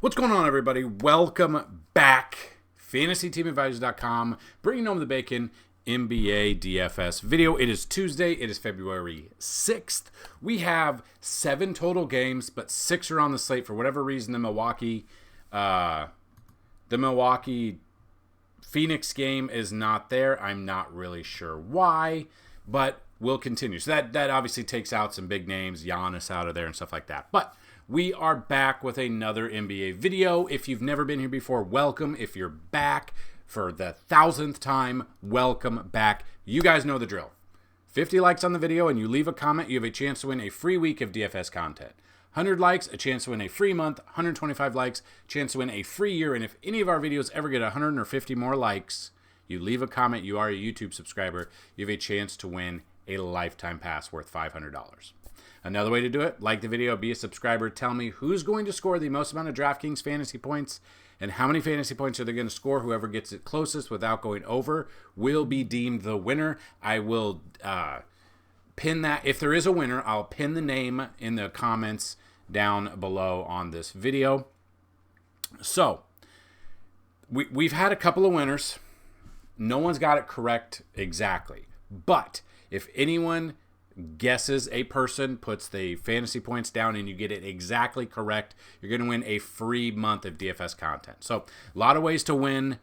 What's going on, everybody? Welcome back. FantasyTeamAdvisors.com, bringing home the bacon, NBA DFS video. It is Tuesday. It is February 6th. We have 7 total games, but 6 are on the slate. For whatever reason, the Milwaukee Phoenix game is not there. I'm not really sure why, but we'll continue. So that obviously takes out some big names, Giannis out of there and stuff like that. But we are back with another NBA video. If you've never been here before, welcome. If you're back for the 1000th time, welcome back. You guys know the drill. 50 likes on the video and you leave a comment, you have a chance to win a free week of DFS content. 100 likes, a chance to win a free month. 125 likes, chance to win a free year. And if any of our videos ever get 150 more likes, you leave a comment, you are a YouTube subscriber, you have a chance to win a lifetime pass worth $500. Another way to do it, like the video, be a subscriber, tell me who's going to score the most amount of DraftKings fantasy points and how many fantasy points are they going to score. Whoever gets it closest without going over will be deemed the winner. I will pin that. If there is a winner, I'll pin the name in the comments down below on this video. So, we've had a couple of winners. No one's got it correct exactly. But if anyone guesses a person, puts the fantasy points down, and you get it exactly correct, you're going to win a free month of DFS content. So a lot of ways to win.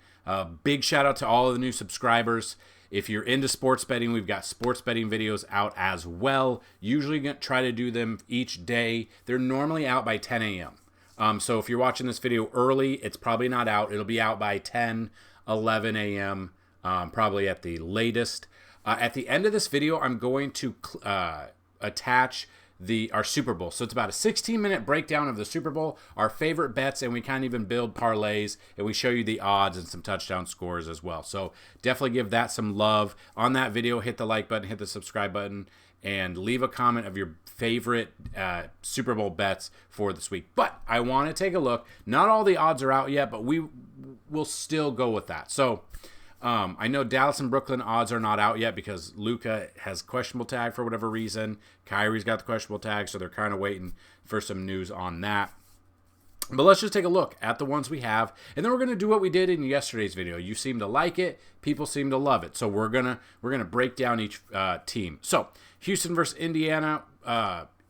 Big shout out to all of the new subscribers. If you're into sports betting, we've got sports betting videos out as well. Usually going to try to do them each day. They're normally out by 10 a.m. So if you're watching this video early, it's probably not out. It'll be out by 10, 11 a.m., probably at the latest. At the end of this video, I'm going to attach our Super Bowl. So it's about a 16-minute breakdown of the Super Bowl, our favorite bets, and we kind of even build parlays, and we show you the odds and some touchdown scores as well. So definitely give that some love. On that video, hit the like button, hit the subscribe button, and leave a comment of your favorite Super Bowl bets for this week. But I want to take a look. Not all the odds are out yet, but we will still go with that. So I know Dallas and Brooklyn odds are not out yet because Luka has questionable tag for whatever reason. Kyrie's got the questionable tag, so they're kind of waiting for some news on that. But let's just take a look at the ones we have, and then we're going to do what we did in yesterday's video. You seem to like it. People seem to love it. So we're gonna break down each team. So Houston versus Indiana.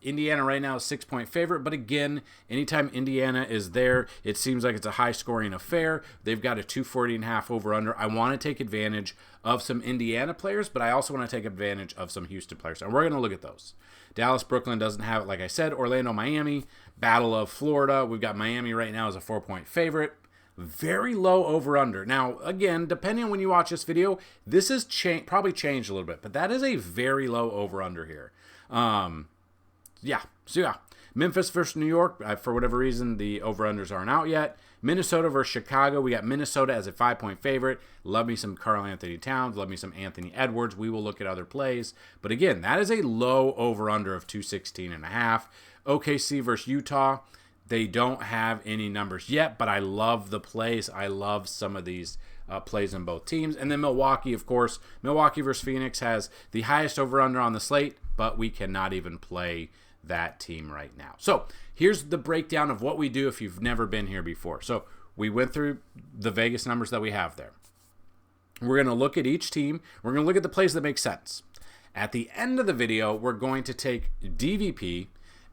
Indiana right now is 6-point favorite, but again, anytime Indiana is there, it seems like it's a high-scoring affair. They've got a 240.5 over-under. I want to take advantage of some Indiana players, but I also want to take advantage of some Houston players, and we're going to look at those. Dallas, Brooklyn doesn't have it, like I said. Orlando, Miami, Battle of Florida. We've got Miami right now as a 4-point favorite. Very low over-under. Now, again, depending on when you watch this video, this has probably changed a little bit, but that is a very low over-under here. So Memphis versus New York, for whatever reason, the over-unders aren't out yet. Minnesota versus Chicago, we got Minnesota as a 5-point favorite. Love me some Karl Anthony Towns, love me some Anthony Edwards. We will look at other plays. But again, that is a low over-under of 216.5. OKC versus Utah, they don't have any numbers yet, but I love the plays. I love some of these plays in both teams. And then Milwaukee, of course. Milwaukee versus Phoenix has the highest over-under on the slate, but we cannot even play that team right now. So here's the breakdown of what we do if you've never been here before. So we went through the Vegas numbers that we have there. We're going to look at each team. We're going to look at the plays that make sense. At the end of the video, we're going to take DVP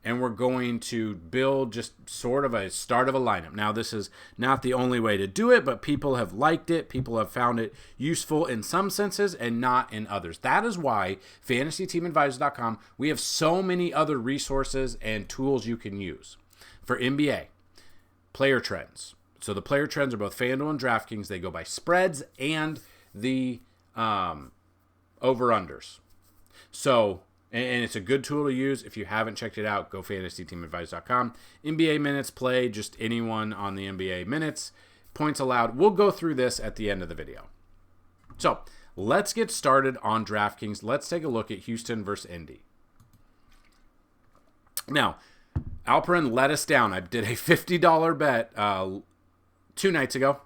and we're going to build just sort of a start of a lineup. Now, this is not the only way to do it, but people have liked it. People have found it useful in some senses and not in others. That is why FantasyTeamAdvisors.com, we have so many other resources and tools you can use. For NBA, player trends. So the player trends are both Fanduel and DraftKings. They go by spreads and the over-unders. So, and it's a good tool to use. If you haven't checked it out, go FantasyTeamAdvisors.com. NBA minutes play, just anyone on the NBA minutes. Points allowed. We'll go through this at the end of the video. So let's get started on DraftKings. Let's take a look at Houston versus Indy. Now, Alperin let us down. I did a $50 bet 2 nights ago.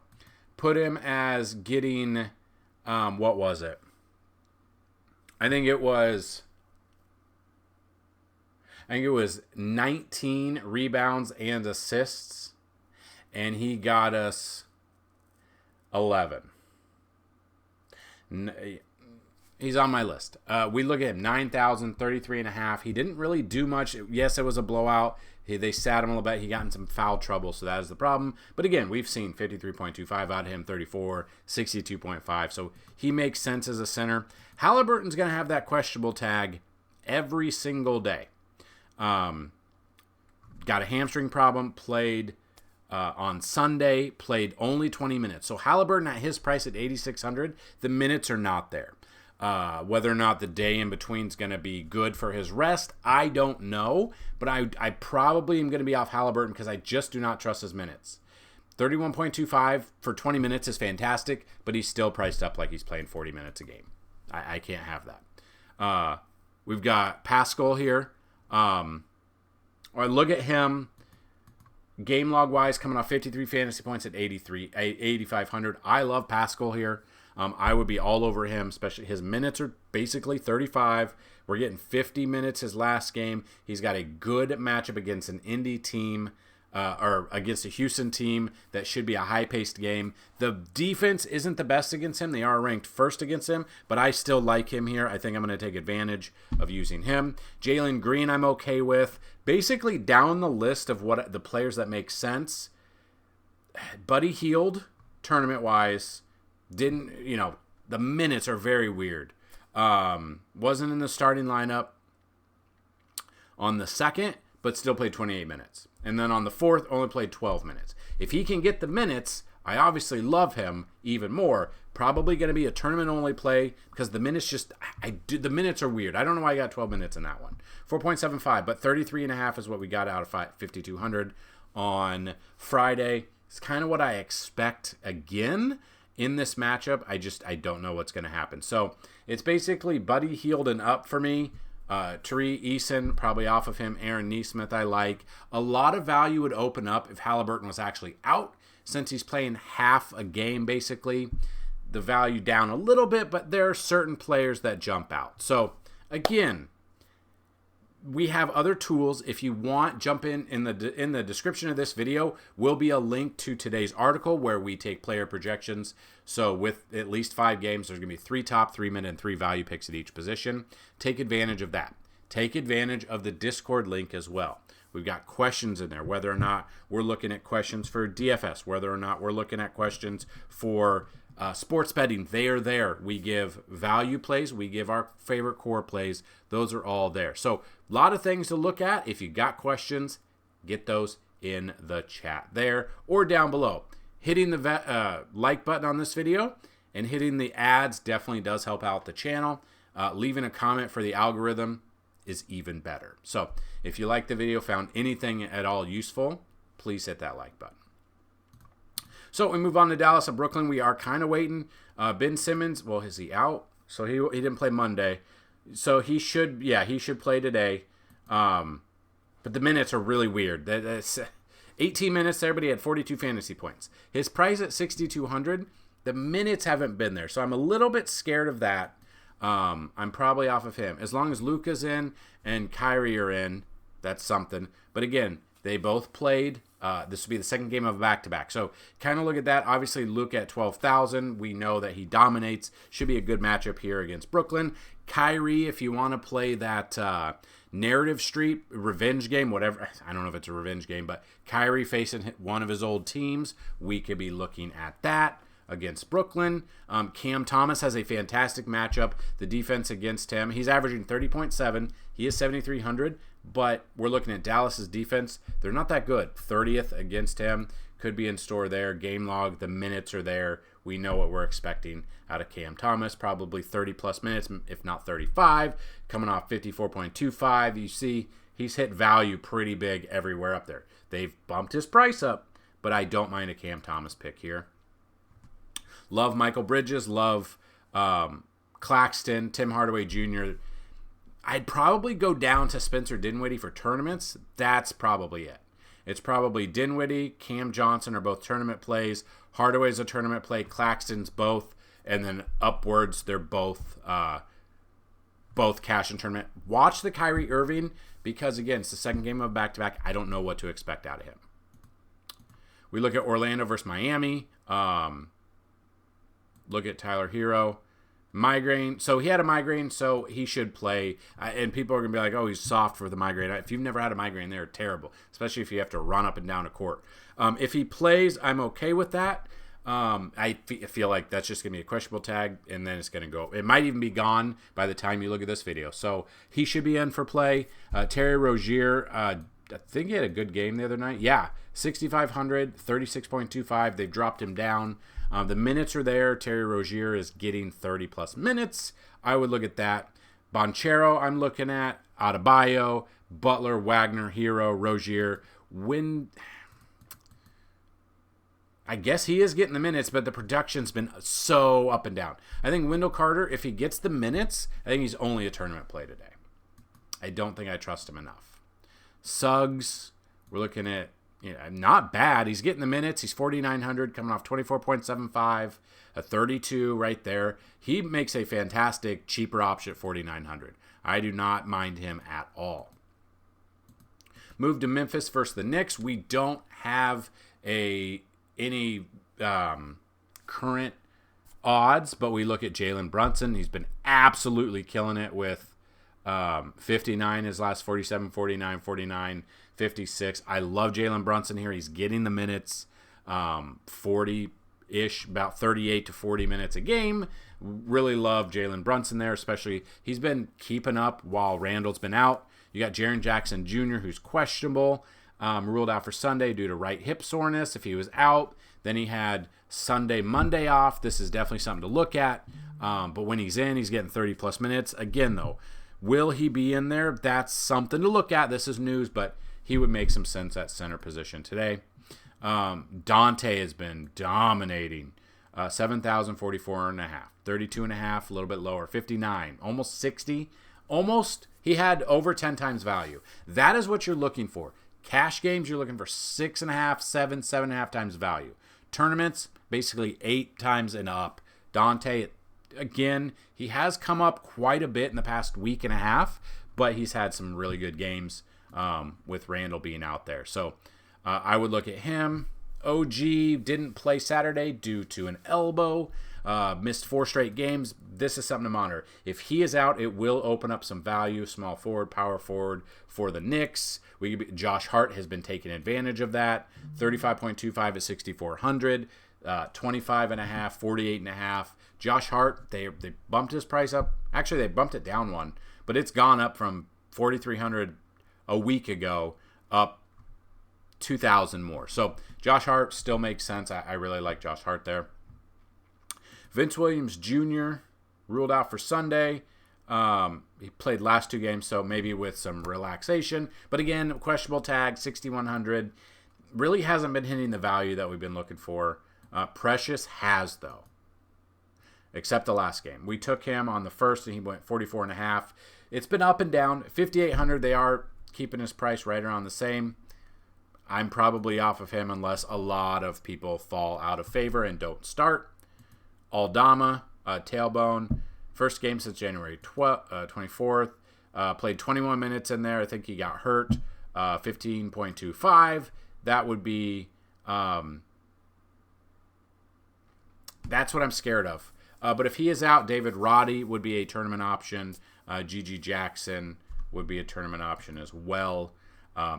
Put him as getting, what was it? I think it was 19 rebounds and assists. and he got us 11. He's on my list. We look at him, 9,000, 33.5. He didn't really do much. Yes, it was a blowout. They sat him a little bit. He got in some foul trouble, so that is the problem. But again, we've seen 53.25 out of him, 34, 62.5. So he makes sense as a center. Halliburton's going to have that questionable tag every single day. Got a hamstring problem, played on Sunday, played only 20 minutes. So Halliburton at his price at 8,600, the minutes are not there. Whether or not the day in between is going to be good for his rest, I don't know. But I probably am going to be off Halliburton because I just do not trust his minutes. 31.25 for 20 minutes is fantastic, but he's still priced up like he's playing 40 minutes a game. I can't have that. We've got Pascal here. Or look at him. Game log wise, coming off 53 fantasy points at 8,500. I love Pascal here. I would be all over him, especially his minutes are basically 35. We're getting 50 minutes his last game. He's got a good matchup against an Indy team, or against a Houston team that should be a high-paced game. The defense isn't the best against him. They are ranked first against him, but I still like him here. I think I'm going to take advantage of using him. Jalen Green I'm okay with. Basically down the list of what the players that make sense. Buddy Hield, tournament-wise, didn't, the minutes are very weird. Wasn't in the starting lineup on the 2nd, but still played 28 minutes. And then on the 4th, only played 12 minutes. If he can get the minutes, I obviously love him even more. Probably going to be a tournament-only play because the minutes the minutes are weird. I don't know why I got 12 minutes in that one. 4.75, but 33.5 is what we got out of 5,200 on Friday. It's kind of what I expect again in this matchup. I don't know what's going to happen. So it's basically Buddy Hield and up for me. Tari Eason, probably off of him. Aaron Nesmith, I like. A lot of value would open up if Halliburton was actually out, since he's playing half a game, basically. The value down a little bit, but there are certain players that jump out. So, again, we have other tools. If you want, jump in the description of this video will be a link to today's article where we take player projections. So with at least 5 games, there's going to be 3 top, 3 mid, and 3 value picks at each position. Take advantage of that. Take advantage of the Discord link as well. We've got questions in there, whether or not we're looking at questions for DFS, whether or not we're looking at questions for sports betting. They are there. We give value plays. We give our favorite core plays. Those are all there. So a lot of things to look at. If you got questions, get those in the chat there or down below. Hitting the like button on this video and hitting the ads definitely does help out the channel. Leaving a comment for the algorithm is even better. So if you like the video, found anything at all useful, please hit that like button. So we move on to Dallas and Brooklyn. We are kind of waiting. Ben Simmons, well, is he out? So he didn't play Monday. So he should play today. But the minutes are really weird. That's 18 minutes there, but he had 42 fantasy points. His price at 6,200, the minutes haven't been there. So I'm a little bit scared of that. I'm probably off of him. As long as Luka's in and Kyrie are in, that's something. But again, they both played. This will be the second game of a back-to-back. So kind of look at that. Obviously, Luka at 12,000. We know that he dominates. Should be a good matchup here against Brooklyn. Kyrie, if you want to play that narrative streak, revenge game, whatever. I don't know if it's a revenge game, but Kyrie facing one of his old teams, we could be looking at that against Brooklyn. Cam Thomas has a fantastic matchup. The defense against him, he's averaging 30.7. He is 7,300, but we're looking at Dallas's defense. They're not that good. 30th against him. Could be in store there. Game log, the minutes are there. We know what we're expecting out of Cam Thomas. Probably 30-plus minutes, if not 35. Coming off 54.25. You see, he's hit value pretty big everywhere up there. They've bumped his price up, but I don't mind a Cam Thomas pick here. Love Michael Bridges. Love Claxton, Tim Hardaway Jr. I'd probably go down to Spencer Dinwiddie for tournaments. That's probably it. It's probably Dinwiddie, Cam Johnson are both tournament plays. Hardaway's a tournament play. Claxton's both. And then upwards, they're both cash and tournament. Watch the Kyrie Irving because, again, it's the second game of back-to-back. I don't know what to expect out of him. We look at Orlando versus Miami. Look at Tyler Hero. Migraine. So he had a migraine, so he should play. And people are going to be like, oh, he's soft for the migraine. If you've never had a migraine, they're terrible, especially if you have to run up and down a court. If he plays, I'm okay with that. I feel like that's just going to be a questionable tag, and then it's going to go. It might even be gone by the time you look at this video. So he should be in for play. Terry Rozier, I think he had a good game the other night. Yeah, 6,500, 36.25. They've dropped him down. The minutes are there. Terry Rozier is getting 30-plus minutes. I would look at that. Bonchero, I'm looking at. Adebayo, Butler, Wagner, Hero, Rozier. I guess he is getting the minutes, but the production's been so up and down. I think Wendell Carter, if he gets the minutes, I think he's only a tournament play today. I don't think I trust him enough. Suggs, we're looking at, not bad. He's getting the minutes. He's 4,900, coming off 24.75, a 32 right there. He makes a fantastic, cheaper option at 4,900. I do not mind him at all. Move to Memphis versus the Knicks. We don't have any current odds, but we look at Jalen Brunson. He's been absolutely killing it with 59 his last 47, 49, 49, 56. I love Jalen Brunson here. He's getting the minutes, 40-ish, about 38 to 40 minutes a game. Really love Jalen Brunson there, especially he's been keeping up while Randall's been out. You got Jaren Jackson Jr., who's questionable, ruled out for Sunday due to right hip soreness. If he was out, then he had Sunday, Monday off. This is definitely something to look at. But when he's in, he's getting 30-plus minutes. Again, though, will he be in there? That's something to look at. This is news, but he would make some sense at center position today. Dante has been dominating. 7,044.5. 32.5, a little bit lower. 59, almost 60. Almost, he had over 10 times value. That is what you're looking for. Cash games, you're looking for 6.5, 7, 7.5 times value. Tournaments, basically 8 times and up. Dante, again, he has come up quite a bit in the past week and a half, but he's had some really good games with Randall being out there. So I would look at him. OG didn't play Saturday due to an elbow. Missed 4 straight games. This is something to monitor. If he is out, it will open up some value. Small forward, power forward for the Knicks. Josh Hart has been taking advantage of that. 35.25 at 6,400. 25.5, 48.5. Josh Hart, they bumped his price up. Actually, they bumped it down one, but it's gone up from 4,300 a week ago up 2,000 more. So Josh Hart still makes sense. I really like Josh Hart there. Vince Williams Jr. ruled out for Sunday. He played last 2 games, so maybe with some relaxation. But again, questionable tag, 6,100. Really hasn't been hitting the value that we've been looking for. Precious has, though, except the last game. We took him on the first, and he went 44.5. It's been up and down. 5,800, they are keeping his price right around the same. I'm probably off of him unless a lot of people fall out of favor and don't start. Aldama, tailbone, first game since January 24th. Played 21 minutes in there. I think he got hurt. 15.25. That would be... that's what I'm scared of. But if he is out, David Roddy would be a tournament option. Gigi Jackson would be a tournament option as well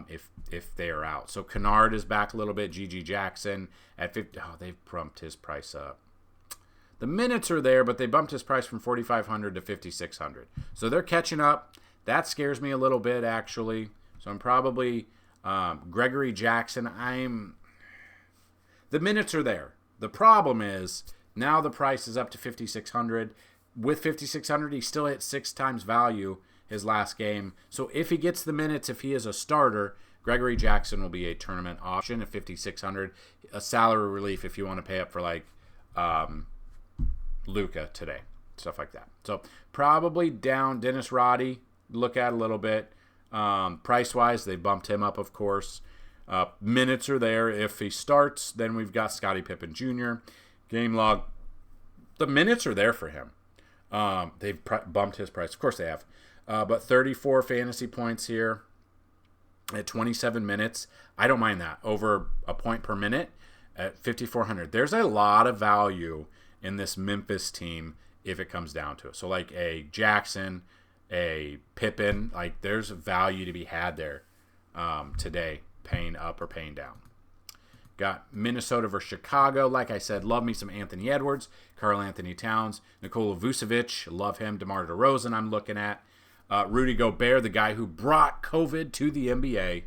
if they are out. So Kennard is back a little bit. Gigi Jackson at 50. Oh, they've bumped his price up. The minutes are there, but they bumped his price from 4,500 to 5,600. So they're catching up. That scares me a little bit, actually. So I'm probably Gregory Jackson. The minutes are there. The problem is now the price is up to 5,600. With 5,600, he still hit 6 times value his last game. So if he gets the minutes, if he is a starter, Gregory Jackson will be a tournament option at 5,600. A salary relief if you want to pay up for like Luka today, stuff like that. So probably down. Dennis Roddy, look at a little bit. Price-wise, they bumped him up, of course. Minutes are there. If he starts, then we've got Scottie Pippen Jr. Game log. The minutes are there for him. They've bumped his price. Of course they have. But 34 fantasy points here. at 27 minutes. I don't mind that. Over a point per minute at 5,400. There's a lot of value in this Memphis team if it comes down to it. So like a Jackson, a Pippen, like there's value to be had there today, paying up or paying down. Got Minnesota versus Chicago. Like I said, love me some Anthony Edwards, Karl Anthony Towns, Nikola Vucevic, love him. DeMar DeRozan I'm looking at. Rudy Gobert, the guy who brought COVID to the NBA.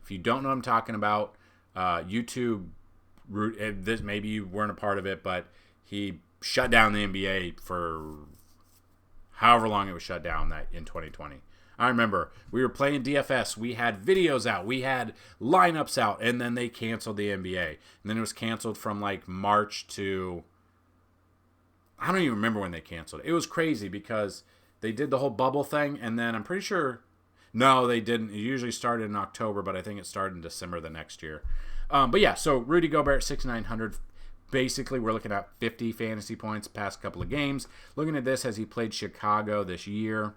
If you don't know what I'm talking about, YouTube, this maybe you weren't a part of it, but he shut down the NBA for however long it was shut down that in 2020. I remember we were playing DFS. We had videos out. We had lineups out. And then they canceled the NBA. And then it was canceled from like March to... I don't even remember when they canceled it. It was crazy because they did the whole bubble thing. And then I'm pretty sure... No, they didn't. It usually started in October, but I think it started in December the next year. But yeah, so Rudy Gobert, 6,900. Basically, we're looking at 50 fantasy points past couple of games. Looking at this as he played Chicago this year.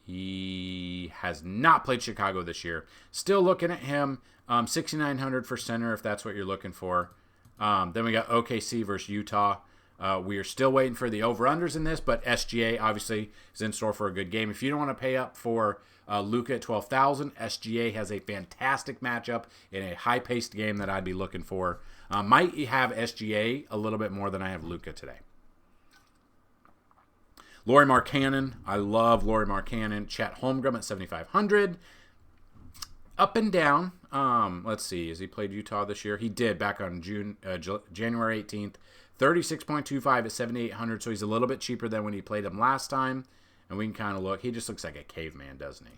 He has not played Chicago this year. Still looking at him. 6,900 for center if that's what you're looking for. Then we got OKC versus Utah. We are still waiting for the over-unders in this, but SGA obviously is in store for a good game. If you don't want to pay up for Luka at 12,000, SGA has a fantastic matchup in a high-paced game that I'd be looking for. Might have SGA a little bit more than I have Luka today. Lauri Markkanen. I love Lauri Markkanen. Chet Holmgren at 7,500. Up and down. Let's see. Has he played Utah this year? He did back on January 18th. 36.25 at 7,800, so he's a little bit cheaper than when he played him last time. And we can kind of look. He just looks like a caveman, doesn't he?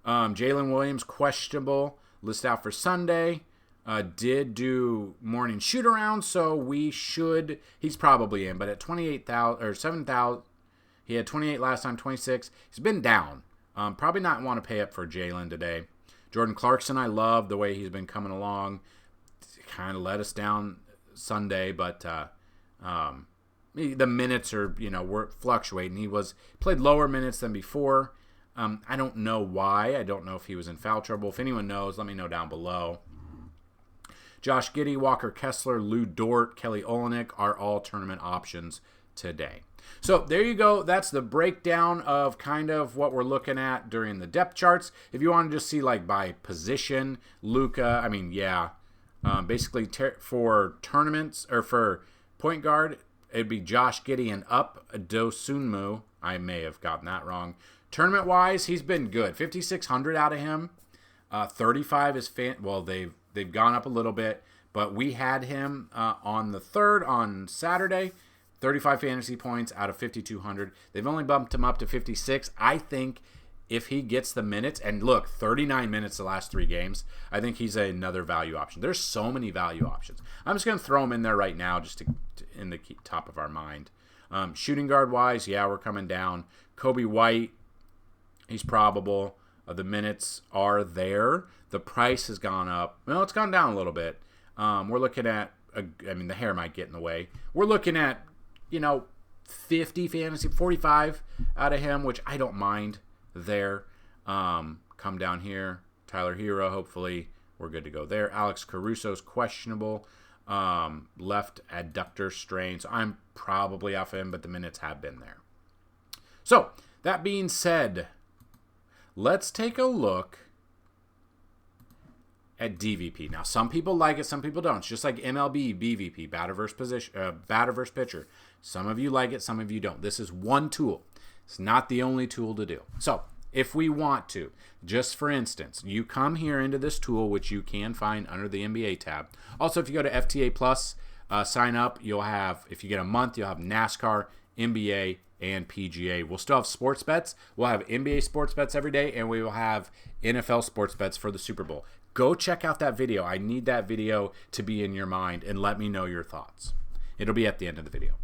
Jalen Williams, questionable. List out for Sunday. Did do morning shoot-around, so we should... He's probably in, but at 28,000 or 7,000... He had 28 last time, 26. He's been down. Probably not want to pay up for Jalen today. Jordan Clarkson, I love the way he's been coming along. Kind of let us down Sunday, but the minutes are, were fluctuating. He played lower minutes than before. I don't know why. I don't know if he was in foul trouble. If anyone knows, let me know down below. Josh Giddey, Walker Kessler, Lou Dort, Kelly Olynyk are all tournament options today. So there you go. That's the breakdown of kind of what we're looking at during the depth charts. If you want to just see like by position, Luka, basically for tournaments or for point guard, it'd be Josh Giddey and up Dosunmu. I may have gotten that wrong. Tournament wise, he's been good. 5,600 out of him. 35 is they've gone up a little bit, but we had him on the 3rd on Saturday. 35 fantasy points out of 5,200. They've only bumped him up to 56. I think if he gets the minutes, and look, 39 minutes the last 3 games, I think he's another value option. There's so many value options. I'm just going to throw him in there right now just to in the top of our mind. Shooting guard wise, yeah, we're coming down. Kobe White, he's probable. The minutes are there. The price has gone up. Well, it's gone down a little bit. We're looking at, the hair might get in the way. We're looking at, 50 fantasy, 45 out of him, which I don't mind there. Come down here. Tyler Hero, hopefully we're good to go there. Alex Caruso's questionable. Left adductor strain, so I'm probably off him, but the minutes have been there. So, that being said, let's take a look at DVP. Now, some people like it, some people don't. It's just like MLB, BVP, batter versus pitcher. Some of you like it, some of you don't. This is one tool. It's not the only tool to do. So, if we want to, just for instance, you come here into this tool, which you can find under the NBA tab. Also, if you go to FTA Plus, sign up, you'll have, if you get a month, you'll have NASCAR, NBA, and PGA. We'll still have sports bets. We'll have NBA sports bets every day, and we will have NFL sports bets for the Super Bowl. Go check out that video. I need that video to be in your mind, and let me know your thoughts. It'll be at the end of the video.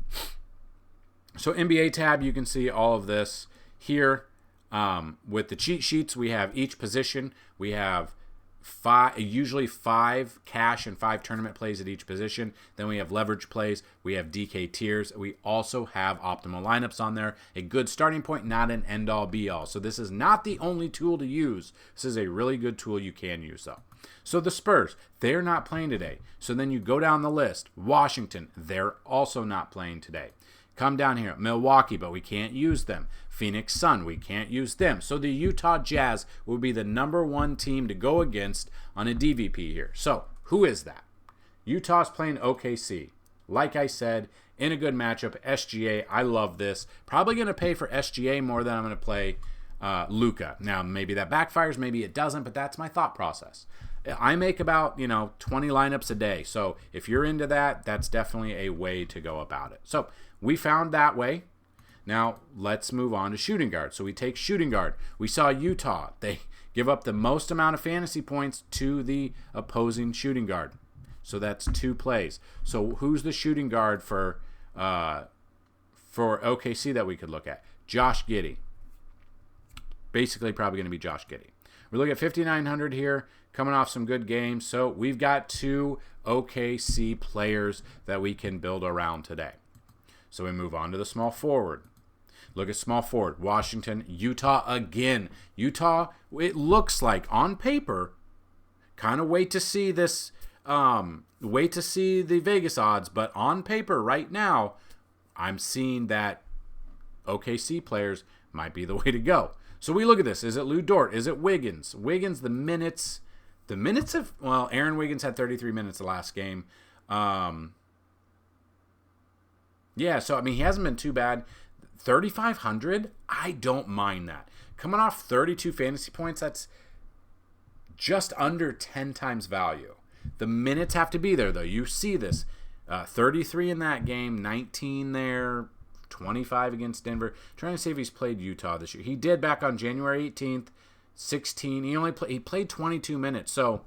So NBA tab, you can see all of this here. With the cheat sheets, we have each position. We have usually 5 cash and 5 tournament plays at each position. Then we have leverage plays. We have DK tiers. We also have optimal lineups on there. A good starting point, not an end-all be-all. So this is not the only tool to use. This is a really good tool you can use, though. So the Spurs, they're not playing today. So then you go down the list. Washington, they're also not playing today. Come down here. Milwaukee, but we can't use them. Phoenix Sun, we can't use them. So the Utah Jazz will be the number 1 team to go against on a DVP here. So who is that? Utah's playing OKC. Like I said, in a good matchup, SGA, I love this. Probably going to pay for SGA more than I'm going to play Luka. Now, maybe that backfires, maybe it doesn't, but that's my thought process. I make about, 20 lineups a day. So if you're into that, that's definitely a way to go about it. So we found that way. Now let's move on to shooting guard. So we take shooting guard. We saw Utah. They give up the most amount of fantasy points to the opposing shooting guard. So that's 2 plays. So who's the shooting guard for OKC that we could look at? Josh Giddey. Basically probably going to be Josh Giddey. We look at 5,900 here, coming off some good games. So we've got 2 OKC players that we can build around today. So we move on to the small forward. Look at small forward. Washington, Utah again. Utah, it looks like on paper, kind of wait to see this, wait to see the Vegas odds, but on paper right now, I'm seeing that OKC players might be the way to go. So we look at this. Is it Lou Dort? Is it Wiggins? Wiggins, the minutes have, well, Aaron Wiggins had 33 minutes the last game. Yeah, so, I mean, he hasn't been too bad. 3,500, I don't mind that. Coming off 32 fantasy points, that's just under 10 times value. The minutes have to be there, though. You see this. 33 in that game, 19 there, 25 against Denver. Trying to see if he's played Utah this year. He did back on January 18th, 16. He played 22 minutes. So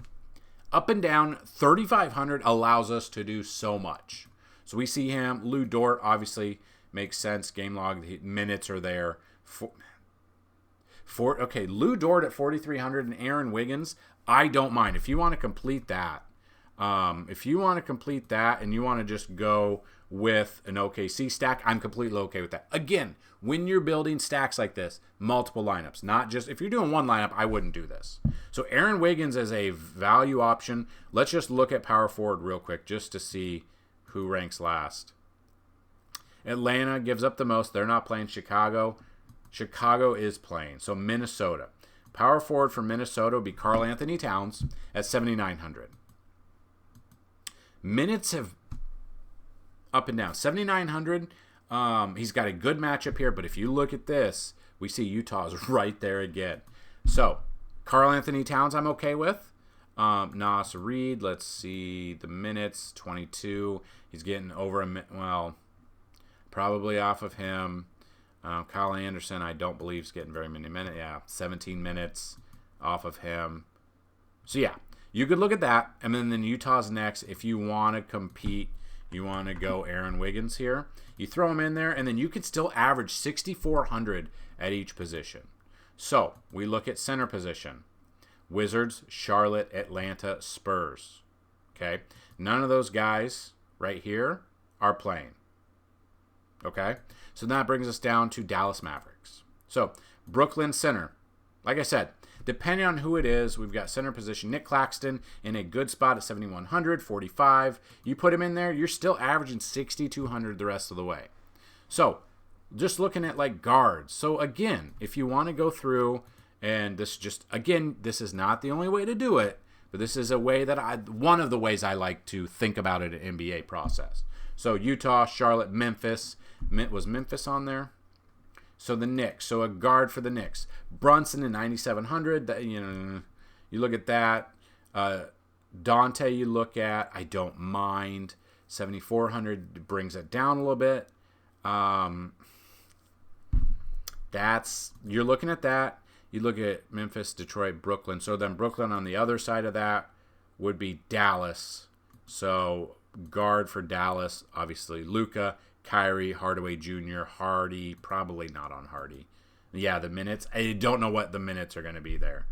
up and down, 3,500 allows us to do so much. So we see him. Lou Dort obviously makes sense. Game log, the minutes are there. Okay, Lou Dort at 4,300 and Aaron Wiggins, I don't mind. If you want to complete that, and you want to just go with an OKC stack, I'm completely okay with that. Again, when you're building stacks like this, multiple lineups, not just, if you're doing one lineup, I wouldn't do this. So Aaron Wiggins is a value option. Let's just look at power forward real quick just to see who ranks last. Atlanta gives up the most. They're not playing. Chicago is playing. So Minnesota. Power forward for Minnesota would be Karl Anthony Towns at 7,900. Minutes have up and down. 7,900. He's got a good matchup here, but if you look at this, we see Utah's right there again. So Karl Anthony Towns I'm okay with. Nas Reed, let's see the minutes, 22. He's getting over probably off of him. Kyle Anderson, I don't believe is getting very many minutes. Yeah, 17 minutes off of him. So yeah, you could look at that, and then Utah's next. If you want to compete, you want to go Aaron Wiggins here. You throw him in there, and then you could still average 6,400 at each position. So we look at center position. Wizards, Charlotte, Atlanta, Spurs. Okay? None of those guys right here are playing. Okay? So that brings us down to Dallas Mavericks. So, Brooklyn center. Like I said, depending on who it is, we've got center position. Nick Claxton in a good spot at 7,100, 45. You put him in there, you're still averaging 6,200 the rest of the way. So, just looking at like guards. So, again, if you want to go through, and this is not the only way to do it, but this is a way that one of the ways I like to think about it in NBA process. So Utah, Charlotte, Memphis. Was Memphis on there? So the Knicks. So a guard for the Knicks. Brunson in 9,700. You look at that. Dante you look at. I don't mind. 7,400 brings it down a little bit. You're looking at that. You look at Memphis, Detroit, Brooklyn. So then Brooklyn on the other side of that would be Dallas. So guard for Dallas, obviously Luka, Kyrie, Hardaway Jr., Hardy, probably not on Hardy. Yeah, the minutes. I don't know what the minutes are going to be there.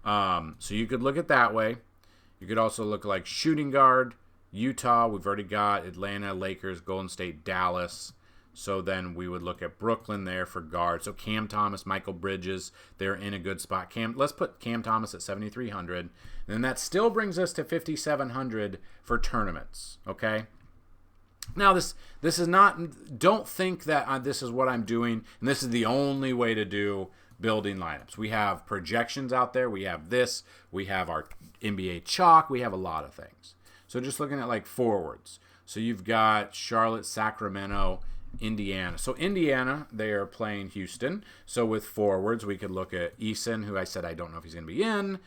So you could look at that way. You could also look like shooting guard, Utah. We've already got Atlanta, Lakers, Golden State, Dallas. So then we would look at Brooklyn there for guard. So Cam Thomas, Michael Bridges, they're in a good spot. Let's put Cam Thomas at 7,300. And then that still brings us to 5,700 for tournaments. Okay. Now this is not. Don't think that this is what I'm doing, and this is the only way to do building lineups. We have projections out there. We have this. We have our NBA chalk. We have a lot of things. So just looking at like forwards. So you've got Charlotte, Sacramento, Indiana. So Indiana, they are playing Houston. So with forwards, we could look at Eason, who I said I don't know if he's going to be in.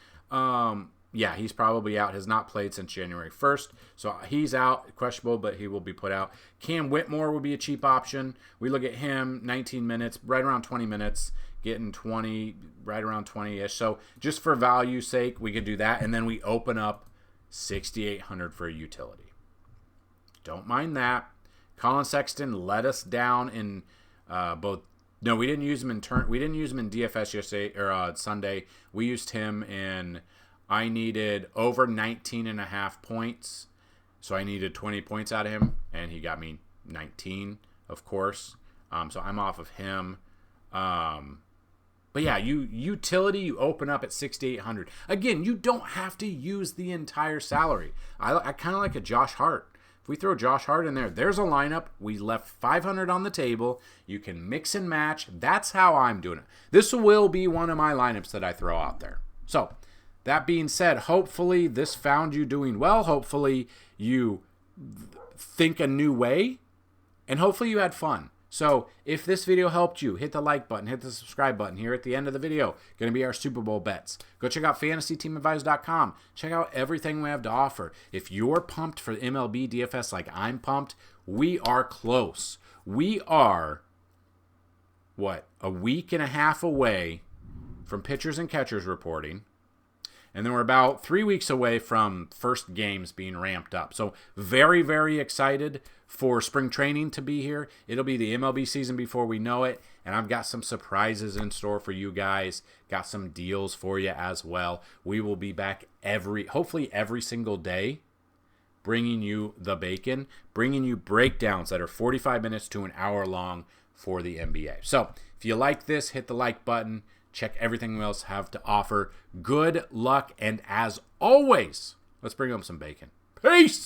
Yeah, he's probably out. Has not played since January 1st. So he's out, questionable, but he will be put out. Cam Whitmore would be a cheap option. We look at him, 19 minutes, right around 20 minutes, getting 20, right around 20-ish. So just for value's sake, we could do that. And then we open up 6,800 for a utility. Don't mind that. Colin Sexton let us down in both. No, we didn't use him in we didn't use him in DFS yesterday or Sunday. We used him in. I needed over 19.5 points, so I needed 20 points out of him, and he got me 19, of course. So I'm off of him. But yeah, utility, you open up at 6,800. Again, you don't have to use the entire salary. I kind of like a Josh Hart. If we throw Josh Hart in there, there's a lineup. We left 500 on the table. You can mix and match. That's how I'm doing it. This will be one of my lineups that I throw out there. So that being said, hopefully this found you doing well. Hopefully you think a new way, and hopefully you had fun. So if this video helped you, hit the like button, hit the subscribe button here at the end of the video. Going to be our Super Bowl bets. Go check out FantasyTeamAdvisors.com. Check out everything we have to offer. If you're pumped for MLB DFS like I'm pumped, we are close. We are, a week and a half away from pitchers and catchers reporting. And then we're about 3 weeks away from first games being ramped up. So very, very excited for spring training to be here. It'll be the MLB season before we know it. And I've got some surprises in store for you guys. Got some deals for you as well. We will be back hopefully every single day, bringing you the bacon, bringing you breakdowns that are 45 minutes to an hour long for the NBA. So if you like this, hit the like button. Check everything we else have to offer. Good luck, and as always, let's bring home some bacon. Peace!